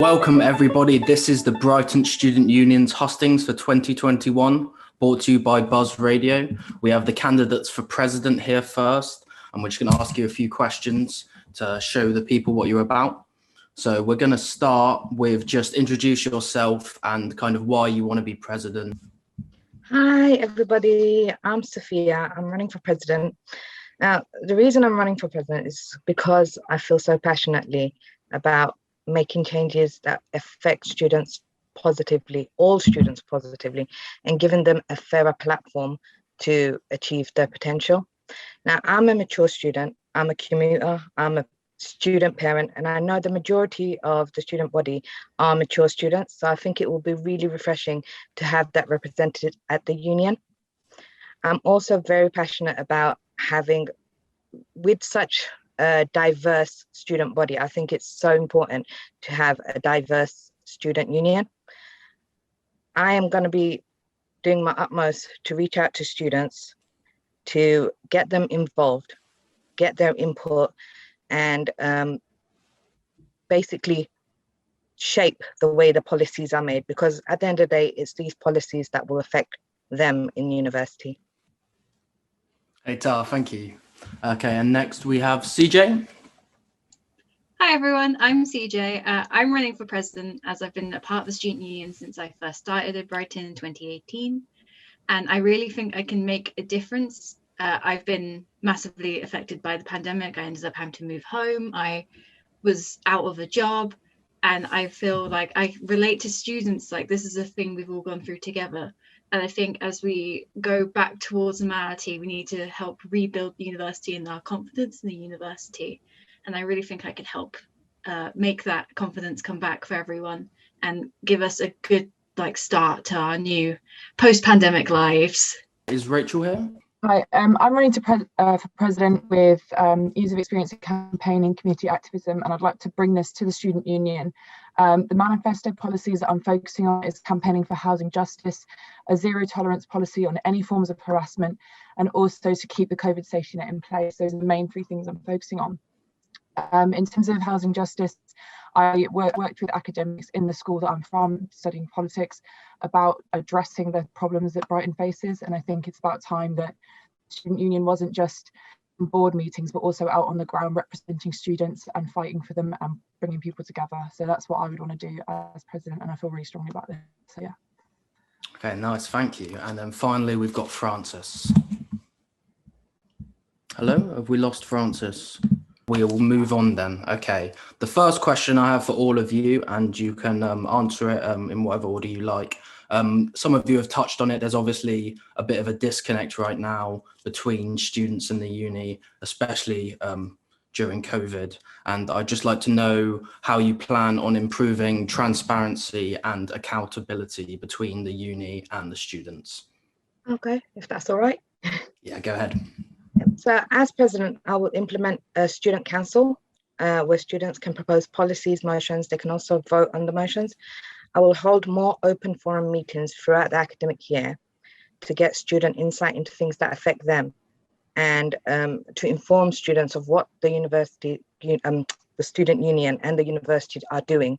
Welcome everybody. This is the Brighton Student Union's Hustings for 2021, brought to you by Buzz Radio. We have the candidates for president here first, and we're just going to ask you a few questions to show the people what you're about. So we're going to start with just introduce yourself and kind of why you want to be president. Hi everybody, I'm Sophia. I'm running for president. Now, the reason I'm running for president is because I feel so passionately about making changes that affect students positively, all students positively, and giving them a fairer platform to achieve their potential. Now, I'm a mature student, I'm a commuter, I'm a student parent, and I know the majority of the student body are mature students. So I think it will be really refreshing to have that represented at the union. I'm also very passionate about having, with such a diverse student body, I think it's so important to have a diverse student union. I am going to be doing my utmost to reach out to students, to get them involved, get their input, and basically shape the way the policies are made, because at the end of the day, it's these policies that will affect them in university. Hey Tara, thank you. Okay, and next we have CJ. Hi everyone, I'm CJ. I'm running for president as I've been a part of the student union since I first started at Brighton in 2018. And I really think I can make a difference. I've been massively affected by the pandemic. I ended up having to move home. I was out of a job, and I feel like I relate to students like this is a thing we've all gone through together. And I think as we go back towards normality, we need to help rebuild the university and our confidence in the university. And I really think I could help make that confidence come back for everyone and give us a good start to our new post-pandemic lives. Is Rachel here? Hi, I'm running for president with years of experience in campaigning, community activism, and I'd like to bring this to the student union. The manifesto policies that I'm focusing on is campaigning for housing justice, a zero tolerance policy on any forms of harassment, and also to keep the COVID safety net in place. Those are the main three things I'm focusing on. In terms of housing justice, I worked with academics in the school that I'm from, studying politics, about addressing the problems that Brighton faces. And I think it's about time that the student union wasn't just in board meetings, but also out on the ground representing students and fighting for them and bringing people together. So that's what I would want to do as president, and I feel really strongly about this. So yeah. Okay, nice, thank you. And then finally, we've got Francis. Hello, have we lost Francis? We will move on then. Okay, the first question I have for all of you, and you can answer it in whatever order you like. Some of you have touched on it. There's obviously a bit of a disconnect right now between students and the uni, especially during COVID. And I'd just like to know how you plan on improving transparency and accountability between the uni and the students. Okay, if that's all right. Yeah, go ahead. So as president, I will implement a student council where students can propose policies, motions. They can also vote on the motions. I will hold more open forum meetings throughout the academic year to get student insight into things that affect them, and to inform students of what the university, the student union and the university are doing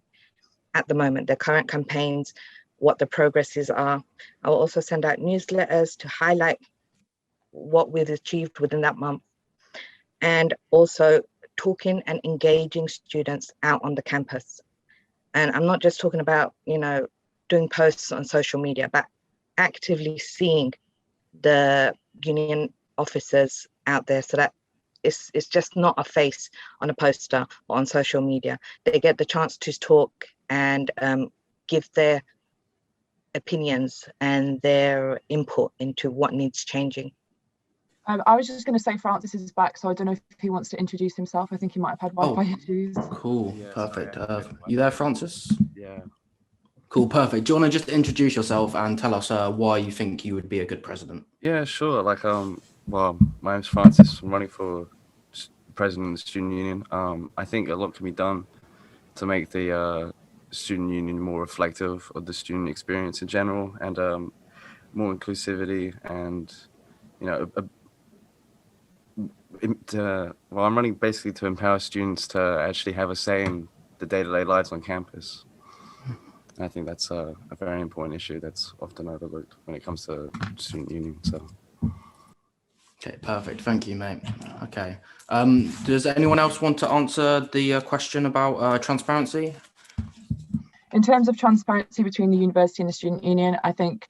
at the moment, their current campaigns, what the progresses are. I will also send out newsletters to highlight what we've achieved within that month, and also talking and engaging students out on the campus. And I'm not just talking about, doing posts on social media, but actively seeing the union officers out there, so that it's just not a face on a poster or on social media. They get the chance to talk and give their opinions and their input into what needs changing. I was just going to say Francis is back, so I don't know if he wants to introduce himself. I think he might have had Wi-Fi issues. Cool, Yeah, perfect. sorry, You there, Francis? Yeah. Cool, perfect. Do you want to just introduce yourself and tell us why you think you would be a good president? Yeah, sure. Well, my name's Francis. I'm running for president of the student union. I think a lot can be done to make the student union more reflective of the student experience in general, and more inclusivity, and I'm running basically to empower students to actually have a say in the day-to-day lives on campus. I think that's a very important issue that's often overlooked when it comes to student union. So. Okay, perfect. Thank you, mate. Okay. Does anyone else want to answer the question about transparency? In terms of transparency between the university and the student union, I think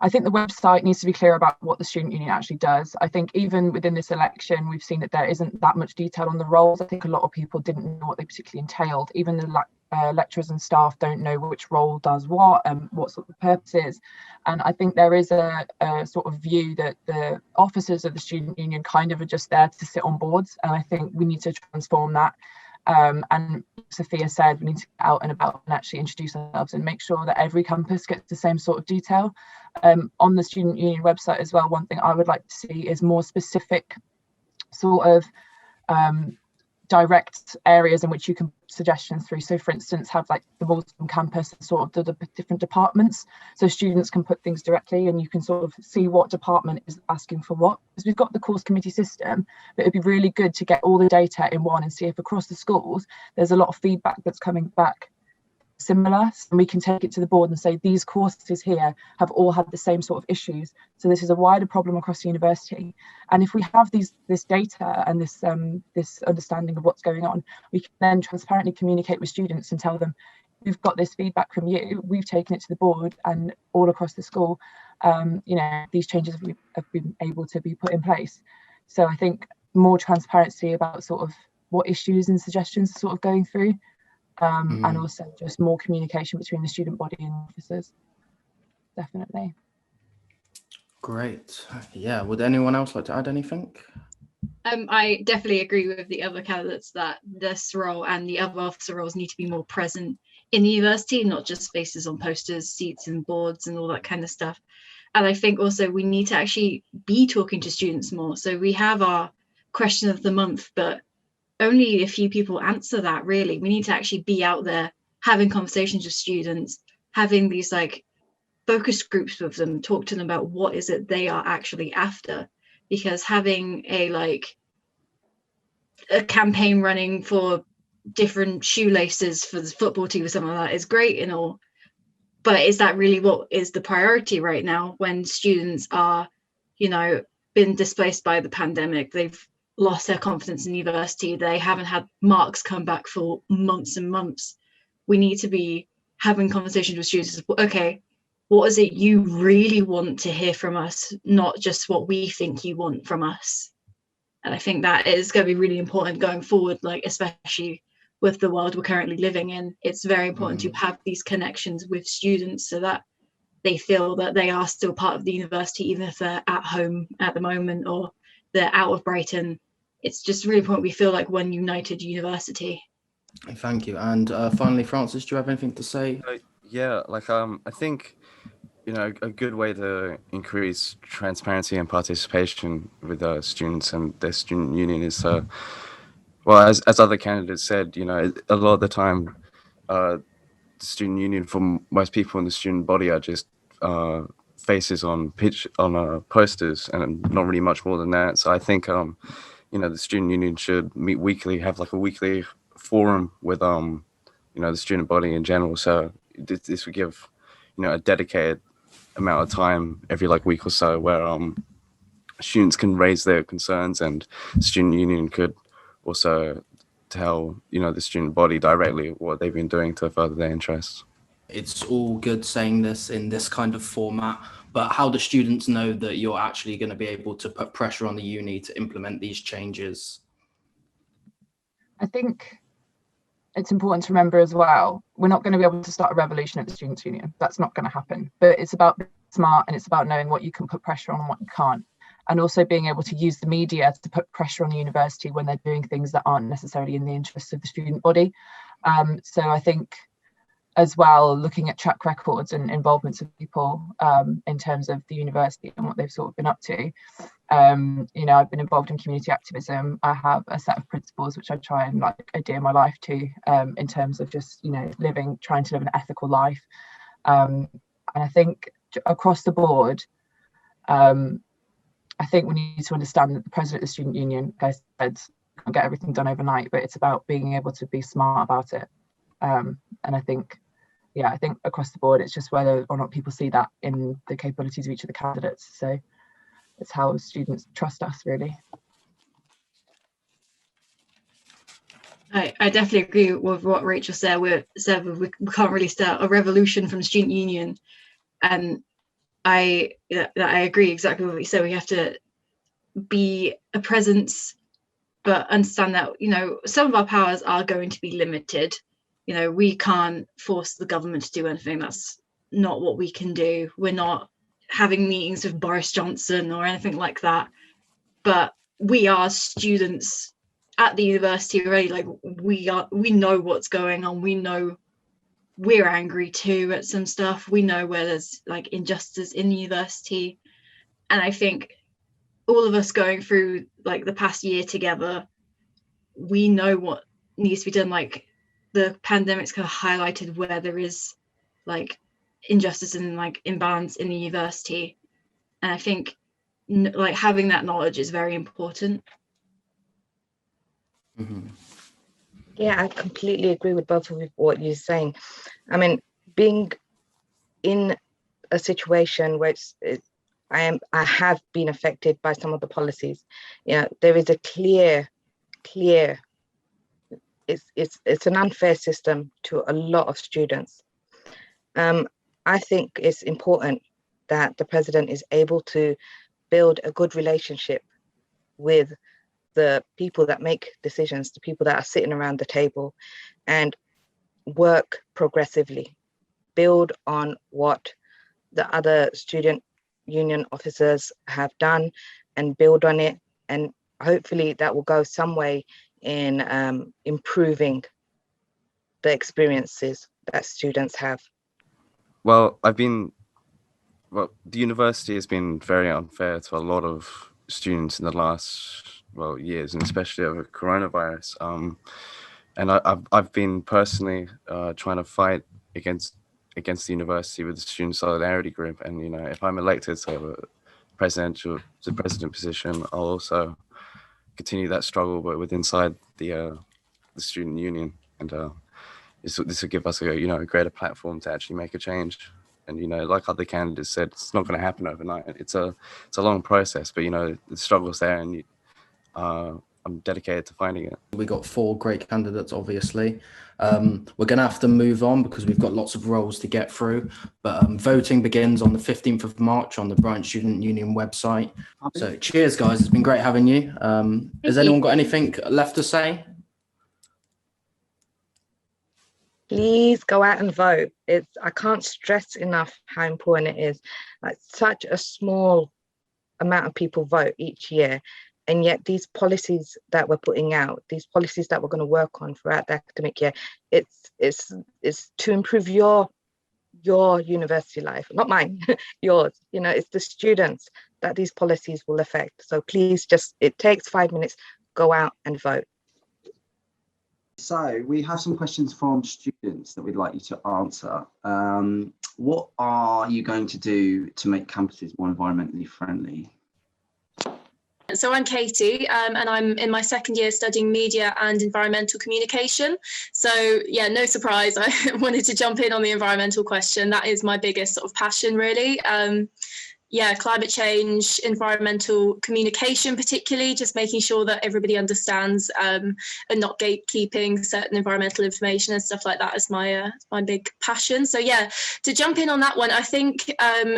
the website needs to be clear about what the student union actually does. I think even within this election, we've seen that there isn't that much detail on the roles. I think a lot of people didn't know what they particularly entailed. Even the lecturers and staff don't know which role does what and what sort of purpose is. And I think there is a sort of view that the officers of the student union kind of are just there to sit on boards. And I think we need to transform that. And Sophia said we need to get out and about and actually introduce ourselves and make sure that every campus gets the same sort of detail. On the student union website as well, one thing I would like to see is more specific sort of direct areas in which you can put suggestions through. So for instance, have like the Waltham campus and sort of the different departments, so students can put things directly and you can sort of see what department is asking for what. Because we've got the course committee system, but it'd be really good to get all the data in one and see if across the schools there's a lot of feedback that's coming back similar, and we can take it to the board and say these courses here have all had the same sort of issues, so this is a wider problem across the university. And if we have this data and this understanding of what's going on, we can then transparently communicate with students and tell them we've got this feedback from you, we've taken it to the board, and all across the school these changes have been able to be put in place. So I think more transparency about sort of what issues and suggestions are sort of going through. And also just more communication between the student body and officers, definitely. Great. Yeah, would anyone else like to add anything? I definitely agree with the other candidates that this role and the other officer roles need to be more present in the university, not just faces on posters, seats and boards and all that kind of stuff. And I think also we need to actually be talking to students more. So we have our question of the month, but only a few people answer that, really. We need to actually be out there having conversations with students, having these like focus groups with them, talk to them about what is it they are actually after. Because having a campaign running for different shoelaces for the football team or something like that is great and all, but is that really what is the priority right now when students are, been displaced by the pandemic? They've lost their confidence in university. They haven't had marks come back for months and months. We need to be having conversations with students. Okay, what is it you really want to hear from us, not just what we think you want from us? And I think that is going to be really important going forward, like especially with the world we're currently living in. It's very important to have these connections with students so that they feel that they are still part of the university, even if they're at home at the moment or they're out of Brighton. It's just really important we feel like one united university. Thank you. And finally, Francis, do you have anything to say? Yeah, I think a good way to increase transparency and participation with students and their student union is as other candidates said, a lot of the time the student union for most people in the student body are just faces on posters and not really much more than that. So I think the student union should meet weekly, have like a weekly forum with the student body in general. So this would give a dedicated amount of time every week or so where students can raise their concerns, and the student union could also tell the student body directly what they've been doing to further their interests. It's all good saying this in this kind of format, but how do students know that you're actually going to be able to put pressure on the uni to implement these changes? I think it's important to remember as well, we're not going to be able to start a revolution at the Students' Union. That's not going to happen. But it's about being smart, and it's about knowing what you can put pressure on and what you can't. And also being able to use the media to put pressure on the university when they're doing things that aren't necessarily in the interests of the student body. So I think as well, looking at track records and involvements of people in terms of the university and what they've sort of been up to. I've been involved in community activism. I have a set of principles which I try and adhere my life to in terms of just trying to live an ethical life. And I think across the board, I think we need to understand that the president of the student union, like I said, can't get everything done overnight, but it's about being able to be smart about it. And I think yeah, I think across the board, it's just whether or not people see that in the capabilities of each of the candidates. So it's how students trust us, really. I definitely agree with what Rachel said. We can't really start a revolution from student union, and I agree exactly with what you said. We have to be a presence, but understand that, you know, some of our powers are going to be limited. You know, we can't force the government to do anything. That's not what we can do. We're not having meetings with Boris Johnson or anything like that. But we are students at the university already. Like, we know what's going on. We know we're angry too at some stuff. We know where there's like injustice in the university. And I think all of us going through like the past year together, we know what needs to be done. Like, the pandemic's kind of highlighted where there is like injustice and like imbalance in the university. And I think like having that knowledge is very important. Mm-hmm. Yeah, I completely agree with both of you, what you're saying. I mean, being in a situation where I have been affected by some of the policies. You know, there is a clear, it's an unfair system to a lot of students. I think it's important that the president is able to build a good relationship with the people that make decisions, the people that are sitting around the table, and work progressively, build on what the other student union officers have done and build on it. And hopefully that will go some way in improving the experiences that students have. Well, the university has been very unfair to a lot of students in the last years, and especially over coronavirus. And I've been personally trying to fight against the university with the student solidarity group. And you know, if I'm elected to the president position, I'll also continue that struggle, but with inside the student union. And this will give us a greater platform to actually make a change. And you know, like other candidates said, it's not going to happen overnight. It's a long process, but you know, the struggle's there, and I'm dedicated to finding it. We got 4 great candidates, obviously. We're going to have to move on because we've got lots of roles to get through. But voting begins on the 15th of March on the Brighton Student Union website. So cheers, guys. It's been great having you. Has anyone got anything left to say? Please go out and vote. I can't stress enough how important it is. Like, such a small amount of people vote each year, and yet these policies that we're putting out, these policies that we're going to work on throughout the academic year, it's to improve your university life, not mine, yours. You know, it's the students that these policies will affect. So please, it takes 5 minutes, go out and vote. So we have some questions from students that we'd like you to answer. What are you going to do to make campuses more environmentally friendly? So I'm Katie, and I'm in my second year studying media and environmental communication. So yeah, no surprise, I wanted to jump in on the environmental question. That is my biggest sort of passion, really. Yeah, climate change, environmental communication, particularly just making sure that everybody understands and not gatekeeping certain environmental information and stuff like that is my big passion. So yeah, to jump in on that one, I think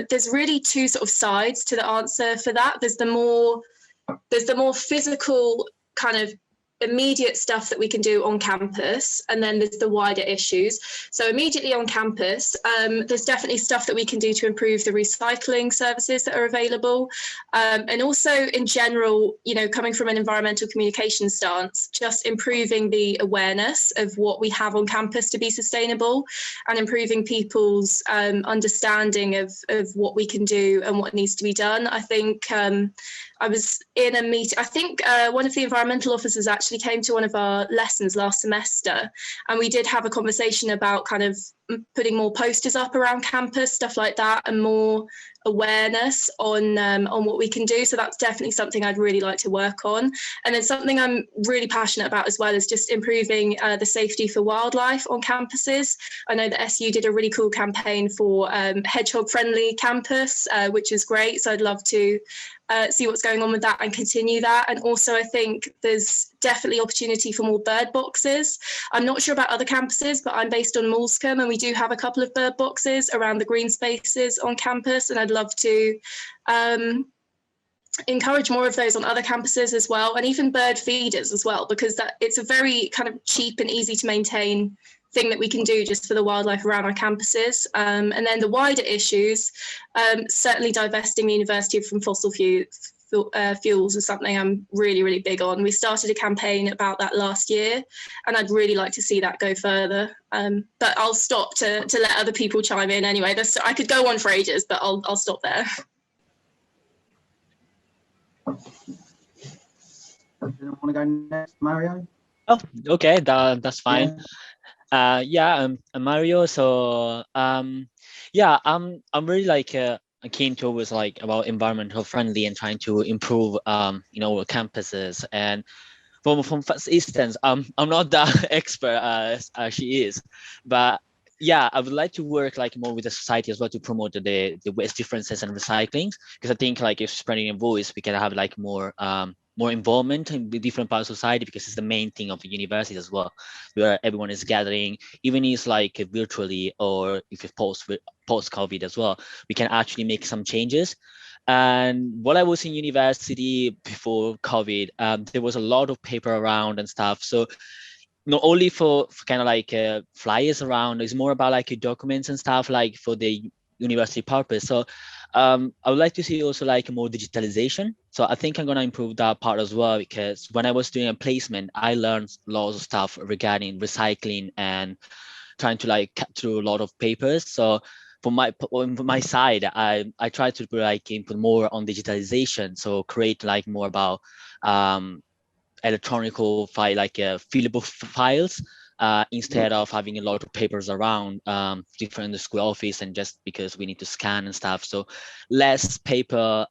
there's really 2 sort of sides to the answer for that. There's the more physical kind of immediate stuff that we can do on campus, and then there's the wider issues. So immediately on campus, there's definitely stuff that we can do to improve the recycling services that are available, and also in general, you know, coming from an environmental communication stance, just improving the awareness of what we have on campus to be sustainable, and improving people's understanding of what we can do and what needs to be done. I think I was in a meeting, I think one of the environmental officers actually came to one of our lessons last semester, and we did have a conversation about kind of putting more posters up around campus, stuff like that, and more awareness on what we can do. So that's definitely something I'd really like to work on. And then something I'm really passionate about as well is just improving the safety for wildlife on campuses. I know that SU did a really cool campaign for hedgehog friendly campus, which is great. So I'd love to see what's going on with that and continue that. And also I think there's definitely opportunity for more bird boxes. I'm not sure about other campuses, but I'm based on Moulscombe, and we do have a couple of bird boxes around the green spaces on campus, and I'd love to encourage more of those on other campuses as well, and even bird feeders as well, because it's a very kind of cheap and easy to maintain thing that we can do just for the wildlife around our campuses. And then the wider issues, certainly divesting the university from fossil fuels is something I'm really, really big on. We started a campaign about that last year, and I'd really like to see that go further. But I'll stop to let other people chime in anyway. I could go on for ages, but I'll stop there. Anyone want to go next, Mario? Oh, okay, that's fine. I'm Mario. So yeah, I'm really like keen towards like about environmental friendly and trying to improve campuses. And from first instance, I'm not that expert as she is, but yeah, I would like to work like more with the society as well to promote the waste differences and recycling, because I think like if spreading a voice, we can have like more involvement in the different parts of society, because it's the main thing of the university as well, where everyone is gathering, even if it's like virtually or if it's post-COVID as well, we can actually make some changes. And while I was in university before COVID, there was a lot of paper around and stuff. So not only for kind of like flyers around, it's more about like documents and stuff like for the university purpose. So I would like to see also like more digitalization. So I think I'm going to improve that part as well, because when I was doing a placement, I learned lots of stuff regarding recycling and trying to like cut through a lot of papers. So from my side, I try to like input more on digitalization. So create like more about electronical file, like fillable files, instead of having a lot of papers around different in the school office, and just because we need to scan and stuff. So less paper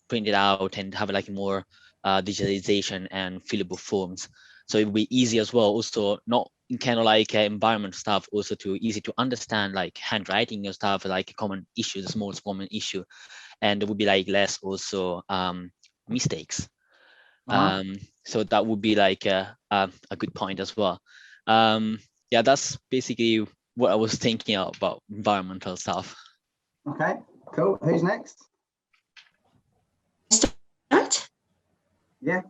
printed out and have like more digitalization and fillable forms. So it will be easy as well. Also, not in kind of like environment stuff, also easy to understand, like handwriting and stuff, like a common issue, the smallest common issue. And there would be like less also mistakes. So that would be like a good point as well. Yeah, that's basically what I was thinking about environmental stuff. Okay, cool. Who's next? Start? Yeah.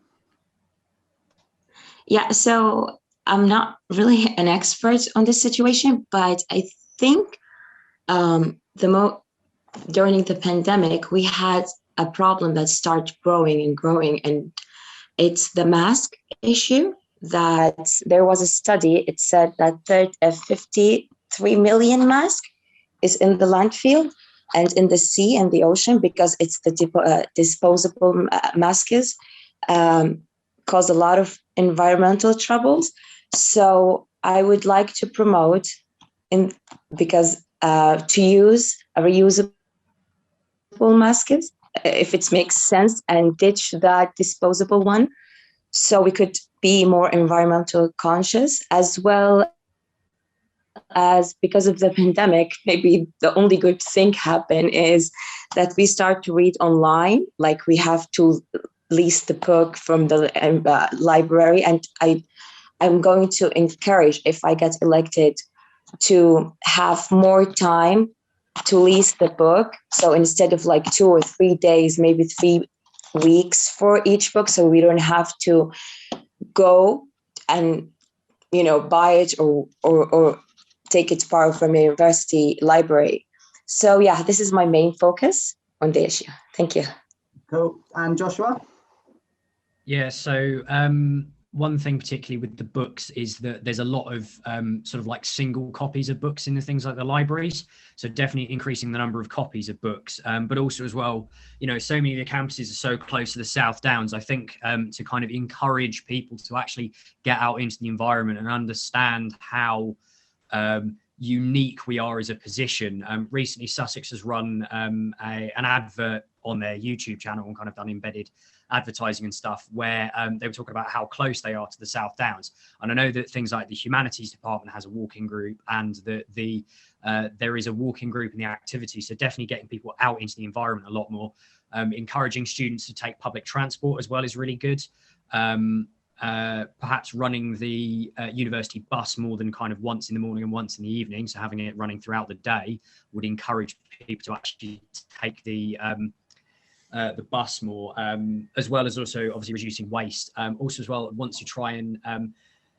Yeah, so I'm not really an expert on this situation, but I think during the pandemic, we had a problem that started growing and growing, and it's the mask issue. That there was a study, it said that 53 million masks is in the landfill and in the sea and the ocean, because it's the disposable masks cause a lot of environmental troubles. So I would like to promote to use a reusable masks if it makes sense, and ditch that disposable one, so we could be more environmental conscious, as well as because of the pandemic, maybe the only good thing happen is that we start to read online, like we have to lease the book from the library. And I'm going to encourage, if I get elected, to have more time to lease the book. So instead of like 2 or 3 days, maybe 3 weeks for each book, so we don't have to go and buy it or take it to borrow from a university library. So yeah, this is my main focus on the issue. Thank you. Cool. And Joshua? Yeah, so one thing particularly with the books is that there's a lot of sort of like single copies of books in the things like the libraries. So definitely increasing the number of copies of books, but also as well, so many of the campuses are so close to the South Downs. I think to kind of encourage people to actually get out into the environment and understand how unique we are as a position. Recently, Sussex has run an advert on their YouTube channel and kind of done embedded advertising and stuff where they were talking about how close they are to the South Downs. And I know that things like the humanities department has a walking group, and that there is a walking group in the activity. So definitely getting people out into the environment a lot more. Encouraging students to take public transport as well is really good. Perhaps running the university bus more than kind of once in the morning and once in the evening, so having it running throughout the day would encourage people to actually take the bus more, as well as also obviously reducing waste. Also as well, want to try and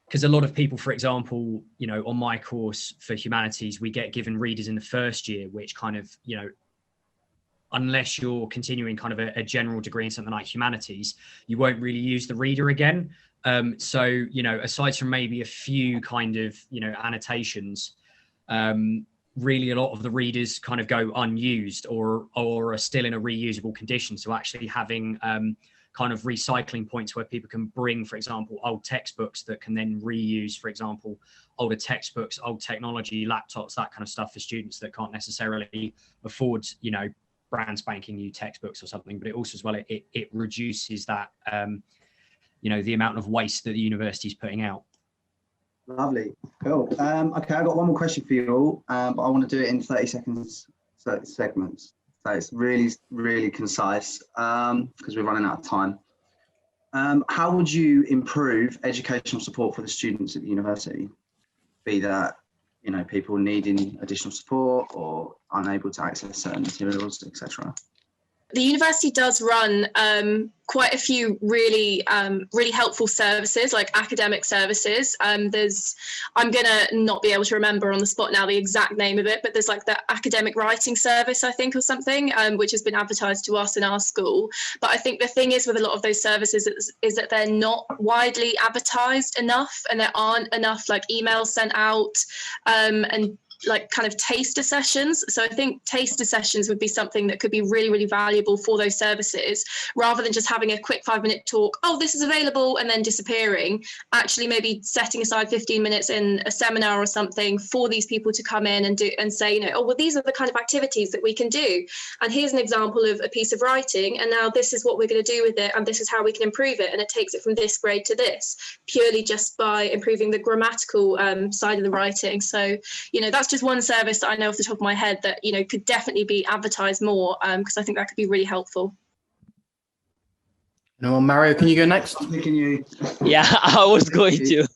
because a lot of people, for example, you know, on my course for humanities, we get given readers in the first year, which kind of, you know, unless you're continuing kind of a general degree in something like humanities, you won't really use the reader again. So, you know, aside from maybe a few kind of, you know, annotations, really a lot of the readers kind of go unused or are still in a reusable condition. So actually having kind of recycling points where people can bring, for example, old textbooks that can then reuse, for example, older textbooks, old technology, laptops, that kind of stuff for students that can't necessarily afford, you know, brand spanking new textbooks or something. But it also as well, it reduces that, you know, the amount of waste that the university is putting out. Lovely, cool. Okay, I've got one more question for you all, but I want to do it in 30 seconds, 30 segments. So it's really, really concise because we're running out of time. How would you improve educational support for the students at the university? Be that, you know, people needing additional support or unable to access certain materials, etc. The university does run quite a few really helpful services, like academic services. I'm gonna not be able to remember on the spot now the exact name of it, but there's like the academic writing service, I think, or something, which has been advertised to us in our school. But I think the thing is with a lot of those services is that they're not widely advertised enough, and there aren't enough like emails sent out and like kind of taster sessions. So I think taster sessions would be something that could be really, really valuable for those services, rather than just having a quick 5-minute talk, oh, this is available, and then disappearing. Actually maybe setting aside 15 minutes in a seminar or something for these people to come in and do and say, you know, oh, well, these are the kind of activities that we can do. And here's an example of a piece of writing, and now this is what we're going to do with it, and this is how we can improve it. And it takes it from this grade to this, purely just by improving the grammatical side of the writing. So, you know, that's just one service that I know off the top of my head that, you know, could definitely be advertised more, because I think that could be really helpful. No, Mario, can you go next? I'm picking you. Yeah, I was going to.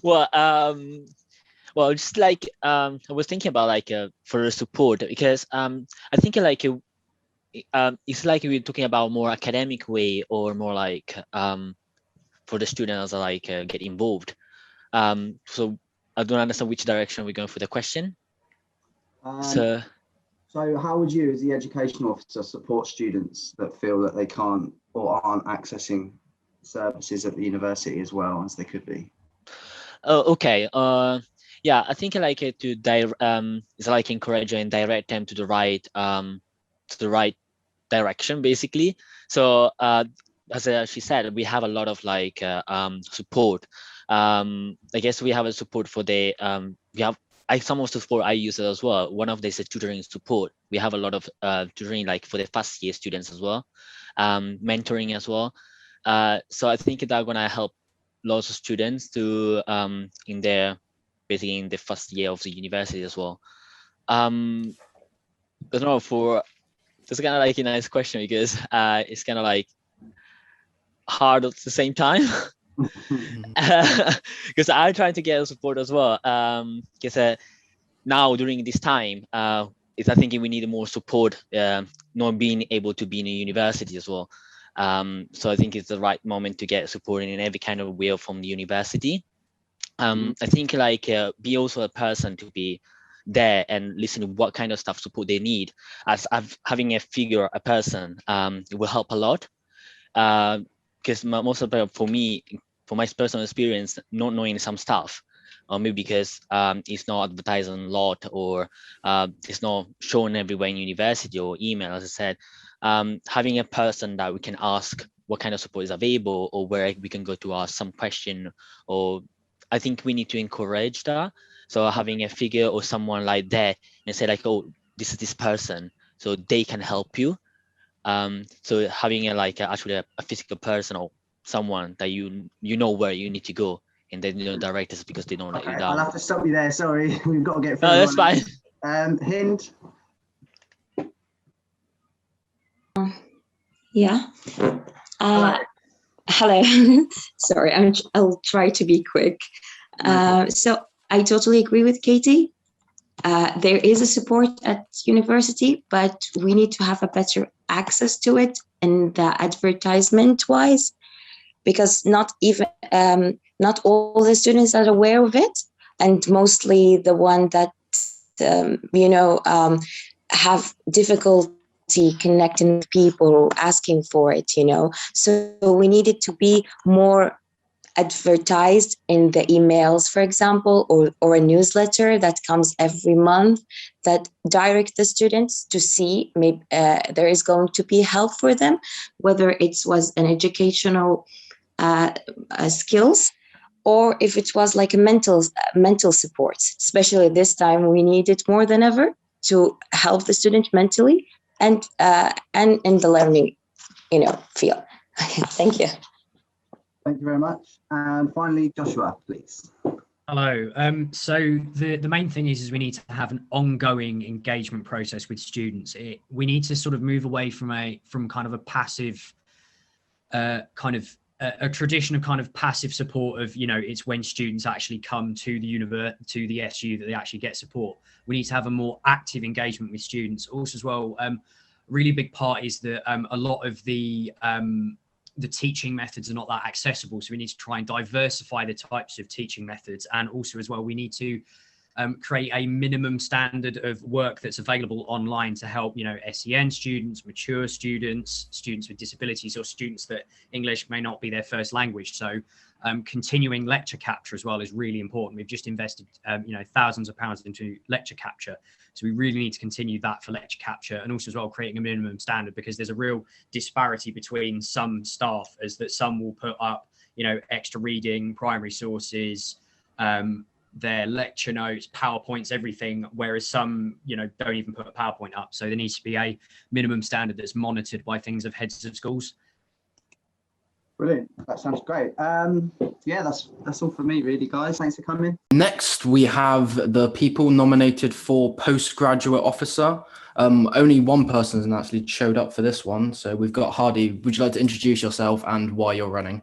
Well, just like I was thinking about like for support, because I think like it's like we're talking about more academic way or more like for the students like get involved. So I don't understand which direction we're going for the question. So how would you, as the education officer, support students that feel that they can't or aren't accessing services at the university as well as they could be? Oh, okay. Yeah, I think like it's like encourage and direct them to the right direction, basically. So as she said, we have a lot of like support. I guess we have a support for the some of the support I use it as well. One of these is tutoring support. We have a lot of tutoring like for the first year students as well, mentoring as well. So I think that's gonna help lots of students to basically in the first year of the university as well. I don't know, it's kind of like a nice question because it's kind of like hard at the same time. Because I'm trying to get support as well. Because now during this time, I think we need more support, not being able to be in a university as well. So I think it's the right moment to get support in every kind of way from the university. I think like be also a person to be there and listen to what kind of stuff support they need. As having a person, it will help a lot. Because most of the, for me, for my personal experience, not knowing some stuff, or maybe because it's not advertised a lot or it's not shown everywhere in university or email, as I said, having a person that we can ask what kind of support is available or where we can go to ask some question or I think we need to encourage that. So having a figure or someone like that and say like, oh, this is this person, so they can help you. So having actually a physical person or someone that you know where you need to go, and then direct us because they don't let you Okay, down. I'll have to stop you there. Sorry, we've got to get through. No, that's fine. Hind. Yeah. Hello. Sorry, I'll try to be quick. So I totally agree with Katie. There is a support at university, but we need to have a better access to it and advertisement wise, because not all the students are aware of it, and mostly the one that have difficulty connecting with people or asking for it, so we need it to be more advertised in the emails, for example, or a newsletter that comes every month that direct the students to see maybe there is going to be help for them, whether it was an educational skills, or if it was like a mental support. Especially this time, we need it more than ever to help the student mentally and in the learning, field. Thank you. Thank you very much. And finally, Joshua, please. Hello. So the main thing is we need to have an ongoing engagement process with students. We need to sort of move away from kind of a passive a tradition of kind of passive support of, it's when students actually come to the SU that they actually get support. We need to have a more active engagement with students. Also as well, really big part is that a lot of the teaching methods are not that accessible. So we need to try and diversify the types of teaching methods. And also as well, we need to create a minimum standard of work that's available online to help, SEN students, mature students, students with disabilities, or students that English may not be their first language. So continuing lecture capture as well is really important. We've just invested, thousands of pounds into lecture capture. So we really need to continue that for lecture capture, and also as well creating a minimum standard, because there's a real disparity between some staff, as that some will put up, extra reading, primary sources, their lecture notes, PowerPoints, everything, whereas some, don't even put a PowerPoint up. So there needs to be a minimum standard that's monitored by things of heads of schools. Brilliant. That sounds great. Yeah, that's all for me, really, guys. Thanks for coming. Next, we have the people nominated for postgraduate officer. Only one person has actually showed up for this one. So we've got Hardy. Would you like to introduce yourself and why you're running?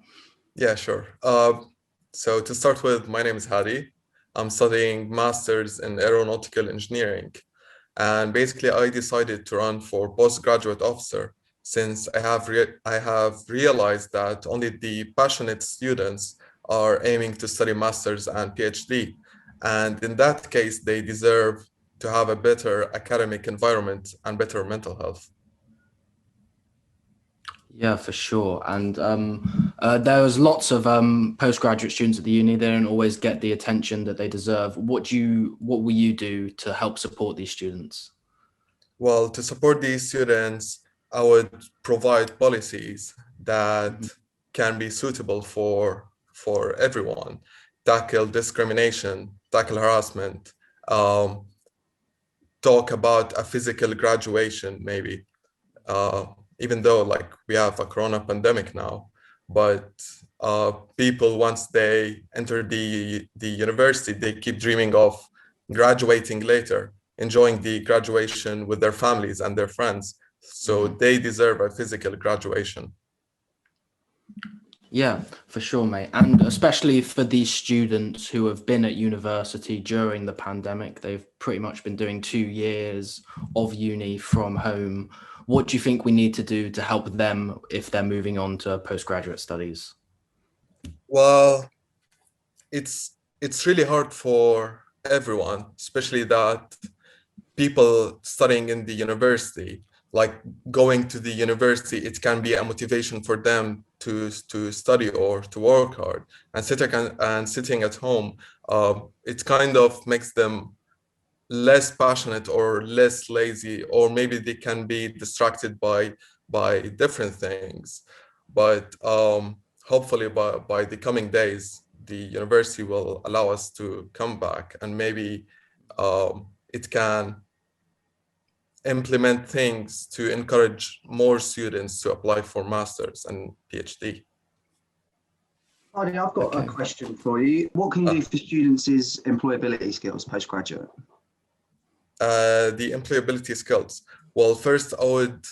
Yeah, sure. So to start with, my name is Hadi. I'm studying Masters in Aeronautical Engineering. And basically, I decided to run for postgraduate officer since I have realized that only the passionate students are aiming to study Masters and PhD. And in that case, they deserve to have a better academic environment and better mental health. Yeah, for sure. And there's lots of postgraduate students at the uni. They don't always get the attention that they deserve. What will you do to help support these students? Well, to support these students, I would provide policies that can be suitable for everyone. Tackle discrimination, tackle harassment, talk about a physical graduation, maybe. Even though we have a corona pandemic now, but people, once they enter the university, they keep dreaming of graduating later, enjoying the graduation with their families and their friends. So they deserve a physical graduation. Yeah, for sure, mate. And especially for these students who have been at university during the pandemic, they've pretty much been doing 2 years of uni from home. What do you think we need to do to help them if they're moving on to postgraduate studies? Well, it's really hard for everyone, especially that people studying in the university, going to the university, it can be a motivation for them to study or to work hard. And sitting at home, it kind of makes them less passionate or less lazy, or maybe they can be distracted by different things. But hopefully by the coming days, the university will allow us to come back, and maybe it can implement things to encourage more students to apply for masters and PhD. Hardy, I've got a question for you. What can you do for students' employability skills postgraduate? The employability skills. Well, first I would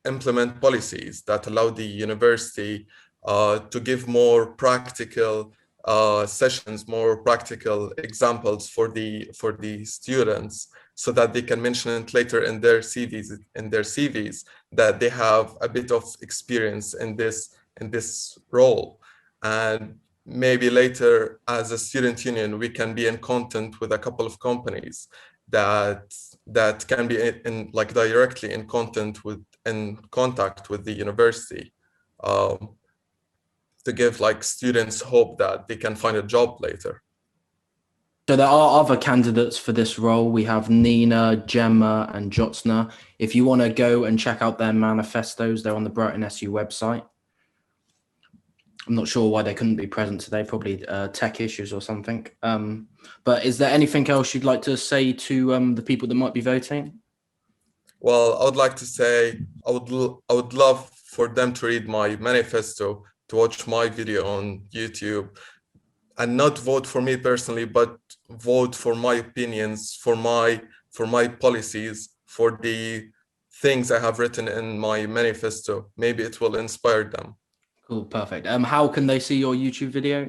implement policies that allow the university to give more practical sessions, more practical examples for the students, so that they can mention it later in their CVs that they have a bit of experience in this role. And maybe later as a student union, we can be in contact with a couple of companies that can be in like directly in contact with the university, to give like students hope that they can find a job later. So there are other candidates for this role. We have Nina, Gemma, and Jyotsna. If you want to go and check out their manifestos, they're on the Brighton SU website. I'm not sure why they couldn't be present today, probably tech issues or something. But is there anything else you'd like to say to the people that might be voting? Well, I would like to say I would love for them to read my manifesto, to watch my video on YouTube, and not vote for me personally, but vote for my opinions, for my policies, for the things I have written in my manifesto. Maybe it will inspire them. Cool, perfect. How can they see your YouTube video?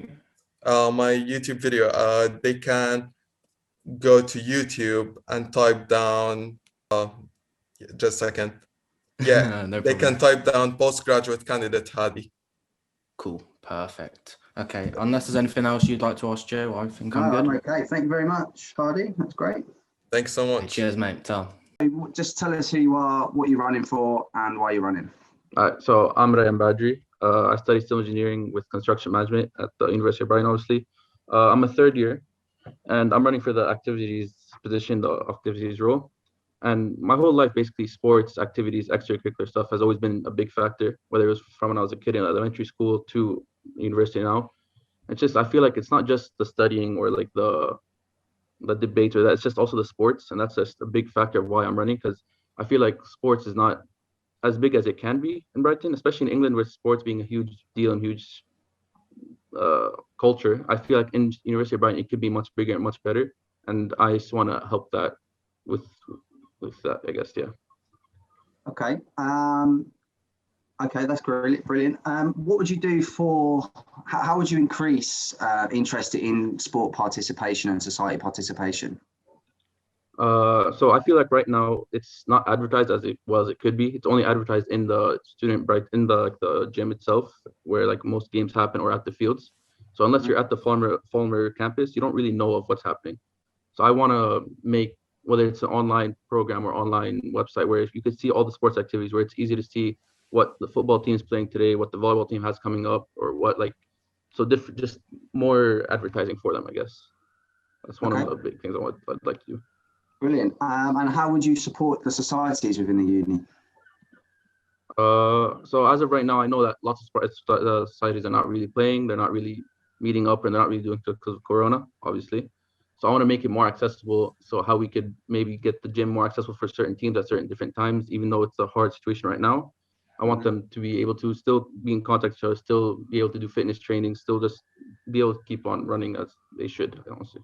My YouTube video, they can go to YouTube and type down, just a second. Yeah, No they can type down postgraduate candidate Hadi. Cool, perfect. Okay, unless there's anything else you'd like to ask Joe, I think I'm good. I'm okay. Thank you very much, Hardy. That's great. Thanks so much. Cheers, mate. Tell. Just tell us who you are, what you're running for, and why you're running. All right, so I'm Ryan Badri. I study civil engineering with construction management at the University of Brighton, obviously. I'm a third year, and I'm running for the activities position, the activities role. And my whole life, basically, sports, activities, extracurricular stuff has always been a big factor, whether it was from when I was a kid in elementary school to university now. It's just, I feel like it's not just the studying or like the debates or that, it's just also the sports. And that's just a big factor of why I'm running, because I feel like sports is not as big as it can be in Brighton, especially in England, with sports being a huge deal and huge culture. I feel like in University of Brighton, it could be much bigger and much better. And I just want to help that with that, I guess, yeah. Okay. Okay, that's brilliant. What would you do how would you increase interest in sport participation and society participation? So I feel like right now it's not advertised as well as it could be. It's only advertised in the the gym itself, where like most games happen, or at the fields. So unless you're at the Fulmer campus, you don't really know of what's happening. So I want to make, whether it's an online program or online website, where you could see all the sports activities, where it's easy to see what the football team is playing today, what the volleyball team has coming up, or what, like, so different, just more advertising for them, I guess. That's one of the big things I'd like to do. Brilliant. And how would you support the societies within the uni? So as of right now, I know that lots of sports societies are not really playing. They're not really meeting up, and they're not really doing it because of Corona, obviously. So I want to make it more accessible. So how we could maybe get the gym more accessible for certain teams at certain different times, even though it's a hard situation right now. I want them to be able to still be in contact with each other, still be able to do fitness training, still just be able to keep on running as they should, honestly.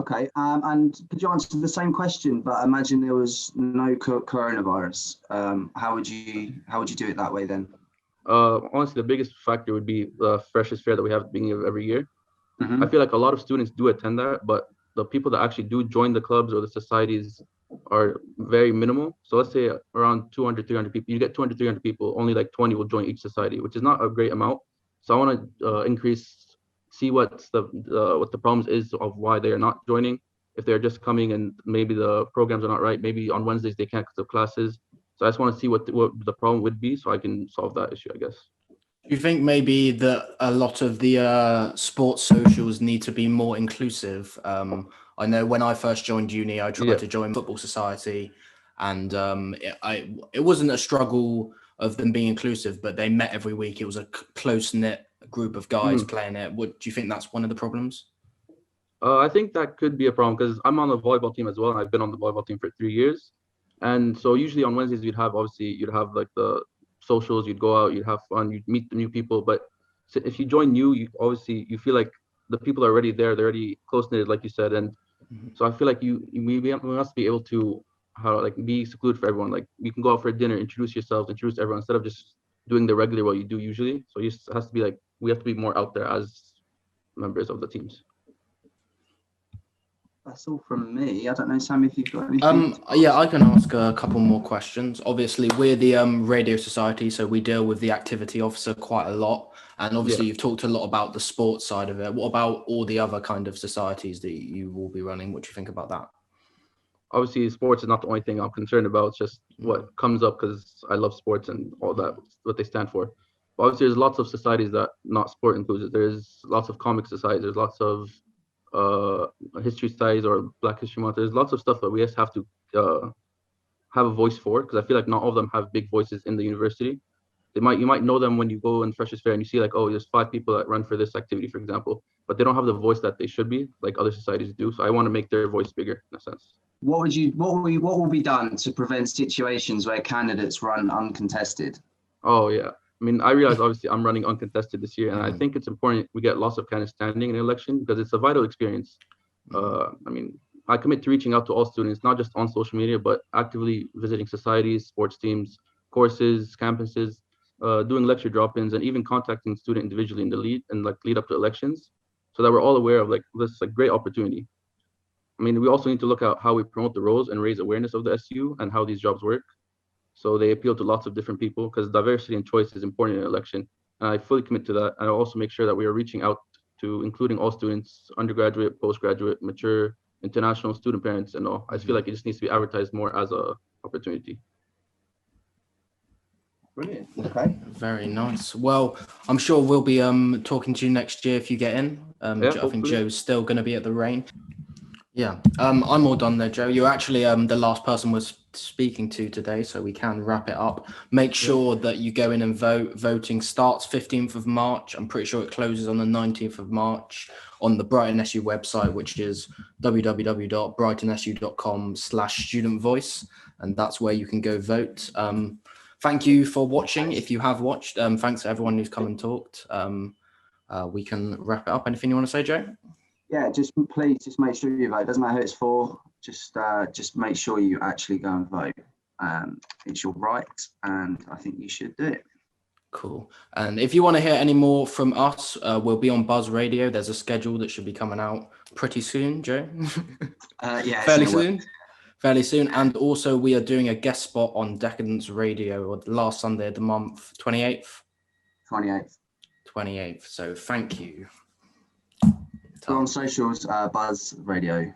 Okay, and could you answer the same question, but imagine there was no coronavirus? How would you do it that way then? Honestly, the biggest factor would be the freshers fair that we have at the beginning of every year. I feel like a lot of students do attend that, but the people that actually do join the clubs or the societies are very minimal. So let's say around 200, 300 people, you get 200, 300 people, only like 20 will join each society, which is not a great amount. So I want to see what the problems is of why they are not joining. If they're just coming and maybe the programs are not right, maybe on Wednesdays they can't because of classes. So I just want to see what the problem would be, so I can solve that issue, I guess. Do you think maybe that a lot of the sports socials need to be more inclusive? I know when I first joined uni, I tried to join football society, and it wasn't a struggle of them being inclusive, but they met every week. It was a close-knit group of guys playing it. Do you think that's one of the problems? I think that could be a problem because I'm on the volleyball team as well, and I've been on the volleyball team for 3 years. And so usually on Wednesdays you'd have like the socials, you'd go out, you'd have fun, you'd meet the new people. But if you join new, you feel like the people are already there, they're already close knit, like you said. And so I feel like we must be able to be secluded for everyone. Like you can go out for a dinner, introduce yourselves, introduce everyone instead of just doing the regular what you do usually. So it has to be like we have to be more out there as members of the teams. That's all from me. I don't know, Sam, if you've got anything. Yeah, I can ask a couple more questions. Obviously, we're the Radio Society, so we deal with the activity officer quite a lot. And obviously, you've talked a lot about the sports side of it. What about all the other kind of societies that you will be running? What do you think about that? Obviously, sports is not the only thing I'm concerned about. It's just what comes up because I love sports and all that, what they stand for. But obviously, there's lots of societies that not sport includes. There's lots of comic societies. There's lots of history societies or Black History Month. There's lots of stuff that we just have to have a voice for, because I feel like not all of them have big voices in the university. You might know them when you go in Freshers Fair and you see like, oh, there's 5 people that run for this activity, for example, but they don't have the voice that they should be, like other societies do. So I want to make their voice bigger in a sense. What will be done to prevent situations where candidates run uncontested? Oh yeah. I mean, I realize obviously I'm running uncontested this year, and I think it's important we get lots of candidates standing in an election because it's a vital experience. I mean, I commit to reaching out to all students, not just on social media, but actively visiting societies, sports teams, courses, campuses, doing lecture drop-ins, and even contacting student individually in the lead up to elections, so that we're all aware of like this great opportunity. I mean, we also need to look at how we promote the roles and raise awareness of the SU and how these jobs work, so they appeal to lots of different people, because diversity and choice is important in an election. And I fully commit to that. And I'll also make sure that we are reaching out to including all students, undergraduate, postgraduate, mature, international, student parents, and all. I just feel like it just needs to be advertised more as a opportunity. Brilliant. Okay. Very nice. Well, I'm sure we'll be talking to you next year if you get in. I think Joe's still going to be at the Rain. Yeah, I'm all done there, Joe. You're actually the last person we're speaking to today, so we can wrap it up. Make sure that you go in and vote. Voting starts 15th of March. I'm pretty sure it closes on the 19th of March on the Brighton SU website, which is www.brightonsu.com/student voice, and that's where you can go vote. Thank you for watching. If you have watched, thanks to everyone who's come and talked. We can wrap it up. Anything you want to say, Joe? Yeah, please make sure you vote. Doesn't matter who it's for. Just make sure you actually go and vote. It's your right, and I think you should do it. Cool. And if you want to hear any more from us, we'll be on Buzz Radio. There's a schedule that should be coming out pretty soon, Joe. Yeah, fairly soon. And also we are doing a guest spot on Decadence Radio or the last Sunday of the month, 28th. 28th. So thank you. We're on socials, Buzz Radio.